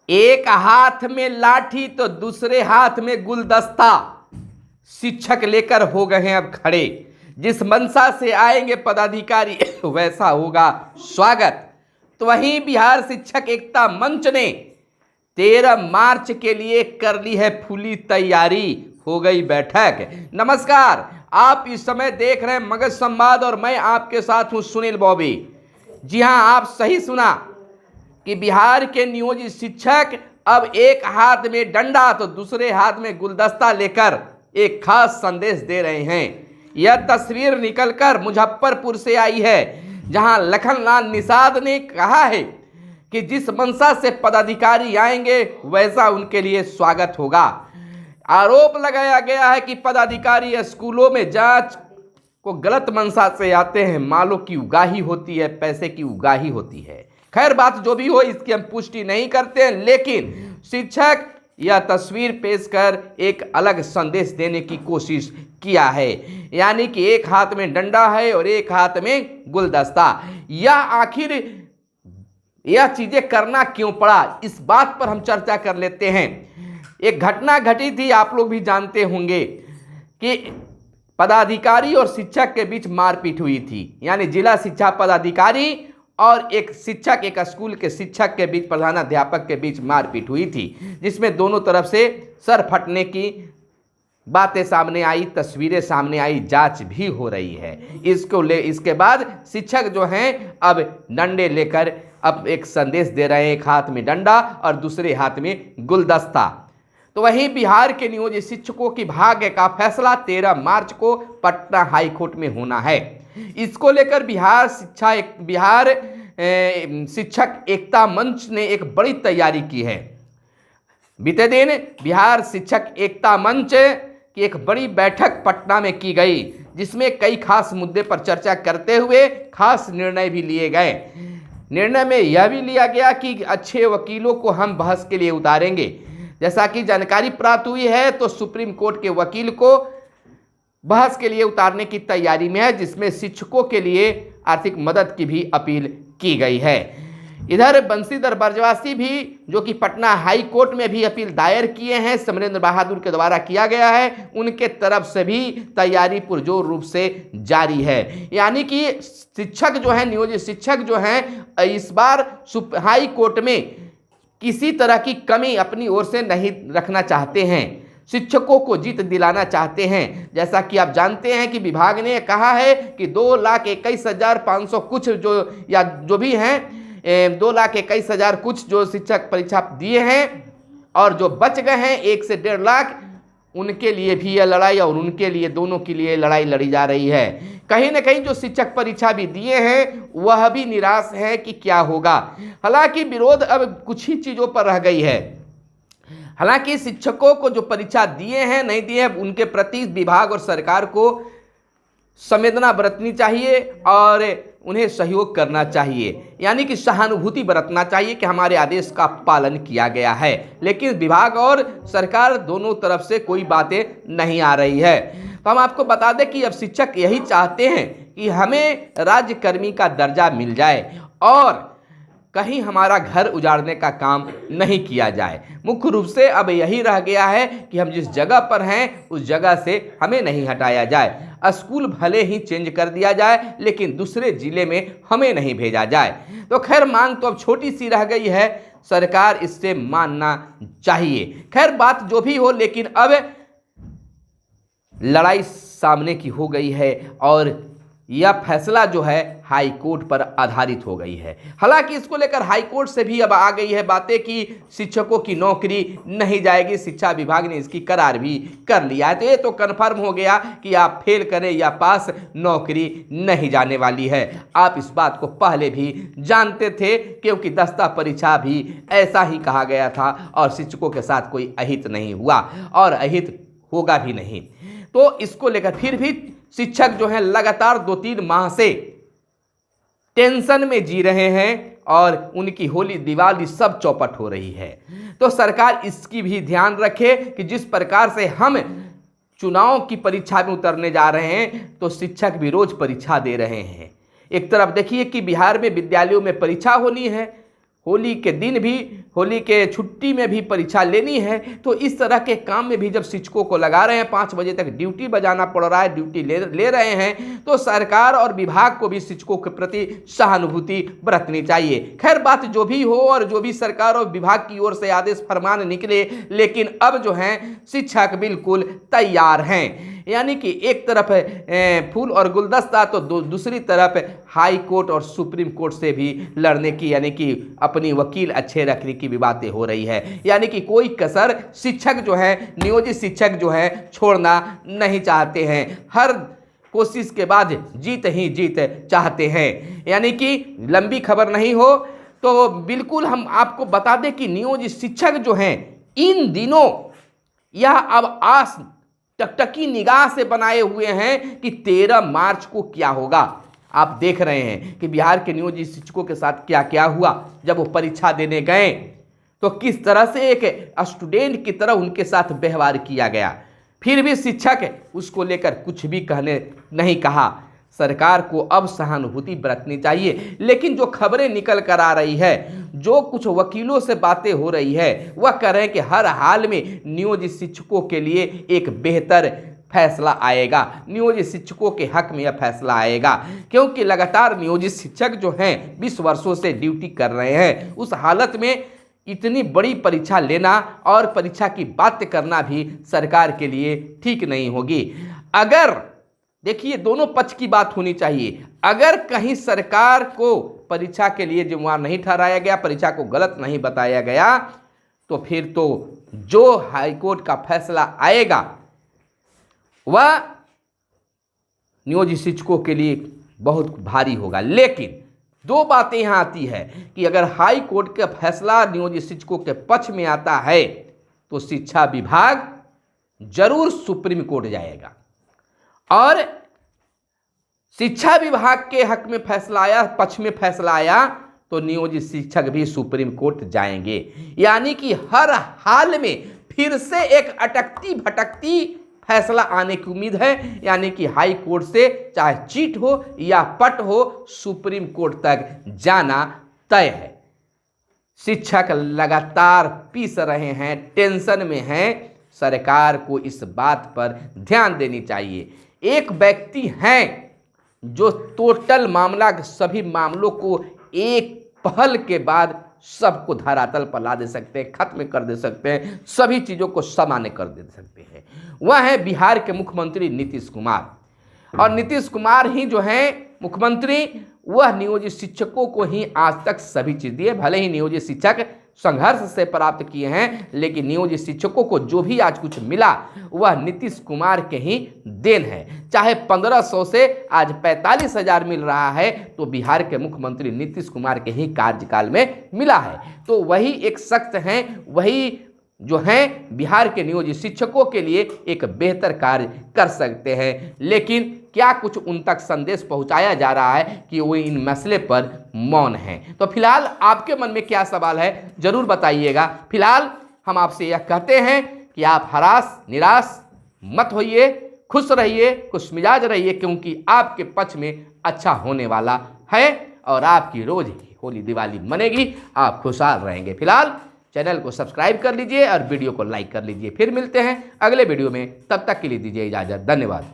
एक हाथ में लाठी तो दूसरे हाथ में गुलदस्ता शिक्षक लेकर हो गए हैं अब खड़े। जिस मंशा से आएंगे पदाधिकारी वैसा होगा स्वागत। तो वहीं बिहार शिक्षक एकता मंच ने 13 मार्च के लिए कर ली है फुली तैयारी, हो गई बैठक। नमस्कार, आप इस समय देख रहे हैं मगध संवाद और मैं आपके साथ हूं सुनील बॉबी। जी हां, आप सही सुना कि बिहार के नियोजित शिक्षक अब एक हाथ में डंडा तो दूसरे हाथ में गुलदस्ता लेकर एक खास संदेश दे रहे हैं। यह तस्वीर निकलकर मुजफ्फरपुर से आई है, जहां लखनलाल निषाद ने कहा है कि जिस मंशा से पदाधिकारी आएंगे वैसा उनके लिए स्वागत होगा। आरोप लगाया गया है कि पदाधिकारी स्कूलों में जांच को गलत मंशा से आते हैं, मालों की उगाही होती है, पैसे की उगाही होती है। खैर, बात जो भी हो इसकी हम पुष्टि नहीं करते हैं, लेकिन शिक्षक यह तस्वीर पेश कर एक अलग संदेश देने की कोशिश किया है, यानी कि एक हाथ में डंडा है और एक हाथ में गुलदस्ता। यह आखिर यह चीजें करना क्यों पड़ा, इस बात पर हम चर्चा कर लेते हैं। एक घटना घटी थी, आप लोग भी जानते होंगे कि पदाधिकारी और शिक्षक के बीच मारपीट हुई थी, यानी जिला शिक्षा पदाधिकारी और एक शिक्षक, एक स्कूल के शिक्षक के बीच, प्रधानाध्यापक के बीच मारपीट हुई थी, जिसमें दोनों तरफ से सर फटने की बातें सामने आई, तस्वीरें सामने आई, जांच भी हो रही है। इसके बाद शिक्षक जो हैं अब डंडे लेकर अब एक संदेश दे रहे हैं, एक हाथ में डंडा और दूसरे हाथ में गुलदस्ता। तो वहीं बिहार के नियोजित शिक्षकों की भाग्य का फैसला 13 मार्च को पटना हाई कोर्ट में होना है। इसको लेकर बिहार शिक्षक एकता मंच ने एक बड़ी तैयारी की है। बीते दिन बिहार शिक्षक एकता मंच की एक बड़ी बैठक पटना में की गई, जिसमें कई खास मुद्दे पर चर्चा करते हुए खास निर्णय भी लिए गए। निर्णय में यह भी लिया गया कि अच्छे वकीलों को हम बहस के लिए उतारेंगे। जैसा कि जानकारी प्राप्त हुई है तो सुप्रीम कोर्ट के वकील को बहस के लिए उतारने की तैयारी में है, जिसमें शिक्षकों के लिए आर्थिक मदद की भी अपील की गई है। इधर बंशीधर बरजवासी भी, जो कि पटना हाई कोर्ट में भी अपील दायर किए हैं, समरेंद्र बहादुर के द्वारा किया गया है, उनके तरफ से भी तैयारी पुरजोर रूप से जारी है। यानी कि शिक्षक जो है, नियोजित शिक्षक जो हैं, इस बार हाई कोर्ट में किसी तरह की कमी अपनी ओर से नहीं रखना चाहते हैं, शिक्षकों को जीत दिलाना चाहते हैं। जैसा कि आप जानते हैं कि विभाग ने कहा है कि 2,21,500 कुछ जो भी हैं, 2,21,000 कुछ जो शिक्षक परीक्षा दिए हैं और जो बच गए हैं 1 से 1.5 लाख, उनके लिए भी यह लड़ाई और उनके लिए, दोनों के लिए लड़ाई लड़ी जा रही है। कहीं ना कहीं जो शिक्षक परीक्षा भी दिए हैं वह भी निराश है कि क्या होगा। हालांकि विरोध अब कुछ ही चीज़ों पर रह गई है। हालांकि शिक्षकों को जो परीक्षा दिए हैं, नहीं दिए हैं, उनके प्रति विभाग और सरकार को संवेदना बरतनी चाहिए और उन्हें सहयोग करना चाहिए, यानी कि सहानुभूति बरतना चाहिए कि हमारे आदेश का पालन किया गया है। लेकिन विभाग और सरकार दोनों तरफ से कोई बातें नहीं आ रही है। तो हम आपको बता दें कि अब शिक्षक यही चाहते हैं कि हमें राज्यकर्मी का दर्जा मिल जाए और कहीं हमारा घर उजाड़ने का काम नहीं किया जाए। मुख्य रूप से अब यही रह गया है कि हम जिस जगह पर हैं उस जगह से हमें नहीं हटाया जाए। स्कूल भले ही चेंज कर दिया जाए, लेकिन दूसरे जिले में हमें नहीं भेजा जाए। तो खैर, मांग तो अब छोटी सी रह गई है, सरकार इससे मानना चाहिए। खैर, बात जो भी हो, लेकिन अब लड़ाई सामने की हो गई है और यह फैसला जो है हाई कोर्ट पर आधारित हो गई है। हालांकि इसको लेकर हाई कोर्ट से भी अब आ गई है बातें कि शिक्षकों की नौकरी नहीं जाएगी। शिक्षा विभाग ने इसकी करार भी कर लिया है। तो ये तो कन्फर्म हो गया कि आप फेल करें या पास, नौकरी नहीं जाने वाली है। आप इस बात को पहले भी जानते थे, क्योंकि दस्ता परीक्षा भी ऐसा ही कहा गया था और शिक्षकों के साथ कोई अहित नहीं हुआ और अहित होगा भी नहीं। तो इसको लेकर फिर भी शिक्षक जो हैं लगातार 2-3 माह से टेंशन में जी रहे हैं और उनकी होली दिवाली सब चौपट हो रही है। तो सरकार इसकी भी ध्यान रखे कि जिस प्रकार से हम चुनाव की परीक्षा में उतरने जा रहे हैं, तो शिक्षक भी रोज परीक्षा दे रहे हैं। एक तरफ देखिए कि बिहार में विद्यालयों में परीक्षा होनी है, होली के दिन भी, होली के छुट्टी में भी परीक्षा लेनी है, तो इस तरह के काम में भी जब शिक्षकों को लगा रहे हैं, 5 बजे तक ड्यूटी बजाना पड़ रहा है, ड्यूटी ले रहे हैं, तो सरकार और विभाग को भी शिक्षकों के प्रति सहानुभूति बरतनी चाहिए। खैर, बात जो भी हो और जो भी सरकार और विभाग की ओर से आदेश फरमान निकले, लेकिन अब जो है शिक्षक बिल्कुल तैयार हैं। यानी कि एक तरफ फूल और गुलदस्ता, तो दूसरी तरफ हाई कोर्ट और सुप्रीम कोर्ट से भी लड़ने की, यानी कि अपनी वकील अच्छे रखने की भी बातें हो रही है। यानी कि कोई कसर शिक्षक जो है, नियोजित शिक्षक जो है, छोड़ना नहीं चाहते हैं। हर कोशिश के बाद जीत ही जीत चाहते हैं। यानी कि लंबी खबर नहीं हो तो बिल्कुल हम आपको बता दें कि नियोजित शिक्षक जो हैं, इन दिनों यह अब आस टकटकी निगाह से बनाए हुए हैं कि 13 मार्च को क्या होगा। आप देख रहे हैं कि बिहार के नियोजित शिक्षकों के साथ क्या क्या हुआ। जब वो परीक्षा देने गए तो किस तरह से एक स्टूडेंट की तरह उनके साथ व्यवहार किया गया, फिर भी शिक्षक उसको लेकर कुछ भी कहने नहीं कहा। सरकार को अब सहानुभूति बरतनी चाहिए। लेकिन जो खबरें निकल कर आ रही है, जो कुछ वकीलों से बातें हो रही है, वह कह रहे हैं कि हर हाल में नियोजित शिक्षकों के लिए एक बेहतर फैसला आएगा, नियोजित शिक्षकों के हक में यह फैसला आएगा। क्योंकि लगातार नियोजित शिक्षक जो हैं 20 वर्षों से ड्यूटी कर रहे हैं, उस हालत में इतनी बड़ी परीक्षा लेना और परीक्षा की बात करना भी सरकार के लिए ठीक नहीं होगी। अगर देखिए, दोनों पक्ष की बात होनी चाहिए। अगर कहीं सरकार को परीक्षा के लिए जिम्मेदार नहीं ठहराया गया, परीक्षा को गलत नहीं बताया गया, तो फिर तो जो हाईकोर्ट का फैसला आएगा वह नियोजित शिक्षकों के लिए बहुत भारी होगा। लेकिन दो बातें यहाँ आती है कि अगर हाई कोर्ट का फैसला नियोजित शिक्षकों के पक्ष में आता है तो शिक्षा विभाग जरूर सुप्रीम कोर्ट जाएगा, और शिक्षा विभाग के हक में फैसला आया, पक्ष में फैसला आया, तो नियोजित शिक्षक भी सुप्रीम कोर्ट जाएंगे। यानी कि हर हाल में फिर से एक अटकती भटकती फैसला आने की उम्मीद है। यानी कि हाई कोर्ट से चाहे चीट हो या पट हो, सुप्रीम कोर्ट तक जाना तय है। शिक्षक लगातार पीस रहे हैं, टेंशन में हैं। सरकार को इस बात पर ध्यान देनी चाहिए। एक व्यक्ति हैं जो टोटल मामला, सभी मामलों को एक पहल के बाद सबको धरातल पर ला दे सकते हैं, खत्म कर दे सकते हैं, सभी चीज़ों को सामान्य कर दे सकते हैं। वह है बिहार के मुख्यमंत्री नीतीश कुमार। और नीतीश कुमार ही जो हैं मुख्यमंत्री, वह नियोजित शिक्षकों को ही आज तक सभी चीज़ दिए। भले ही नियोजित शिक्षक संघर्ष से प्राप्त किए हैं, लेकिन नियोजित शिक्षकों को जो भी आज कुछ मिला वह नीतीश कुमार के ही देन है। चाहे 1500 से आज 45,000 मिल रहा है, तो बिहार के मुख्यमंत्री नीतीश कुमार के ही कार्यकाल में मिला है। तो वही एक शख्स हैं, वही जो हैं बिहार के नियोजित शिक्षकों के लिए एक बेहतर कार्य कर सकते हैं। लेकिन क्या कुछ उन तक संदेश पहुंचाया जा रहा है कि वो इन मसले पर मौन हैं? तो फिलहाल आपके मन में क्या सवाल है, जरूर बताइएगा। फिलहाल हम आपसे यह कहते हैं कि आप हरास निराश मत होइए, खुश रहिए, खुश मिजाज रहिए, क्योंकि आपके पक्ष में अच्छा होने वाला है और आपकी रोज की होली दिवाली मनेगी, आप खुशहाल रहेंगे। फिलहाल चैनल को सब्सक्राइब कर लीजिए और वीडियो को लाइक कर लीजिए। फिर मिलते हैं अगले वीडियो में, तब तक के लिए दीजिए इजाज़त। धन्यवाद।